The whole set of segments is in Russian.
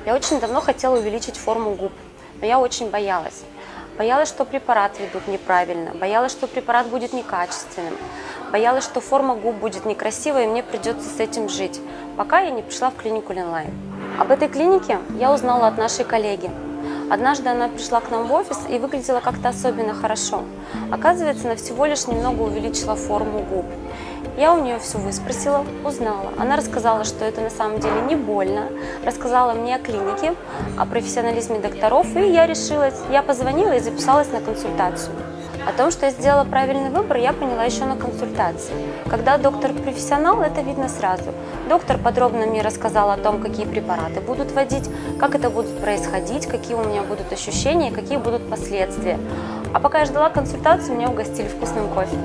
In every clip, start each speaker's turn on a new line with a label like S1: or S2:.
S1: Я очень давно хотела увеличить форму губ, но я очень боялась. Боялась, что препарат ведут неправильно, боялась, что препарат будет некачественным, боялась, что форма губ будет некрасивой, и мне придется с этим жить, пока я не пришла в клинику Line. Об этой клинике я узнала от нашей коллеги. Однажды она пришла к нам в офис и выглядела как-то особенно хорошо. Оказывается, она всего лишь немного увеличила форму губ. Я у нее все выспросила, узнала. Она рассказала, что это на самом деле не больно, рассказала мне о клинике, о профессионализме докторов, и я решилась. Я позвонила и записалась на консультацию. О том, что я сделала правильный выбор, я поняла еще на консультации. Когда доктор профессионал, это видно сразу. Доктор подробно мне рассказал о том, какие препараты будут вводить, как это будет происходить, какие у меня будут ощущения, какие будут последствия. А пока я ждала консультацию, меня угостили вкусным кофе.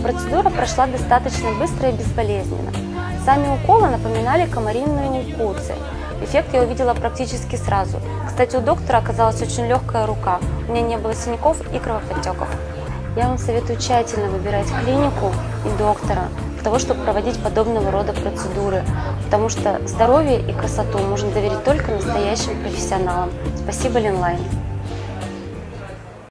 S1: Процедура прошла достаточно быстро и безболезненно. Сами уколы напоминали комариные укусы. Эффект я увидела практически сразу. Кстати, у доктора оказалась очень легкая рука. У меня не было синяков и кровоподтеков. Я вам советую тщательно выбирать клинику и доктора для того, чтобы проводить подобного рода процедуры. Потому что здоровье и красоту можно доверить только настоящим профессионалам. Спасибо, Line.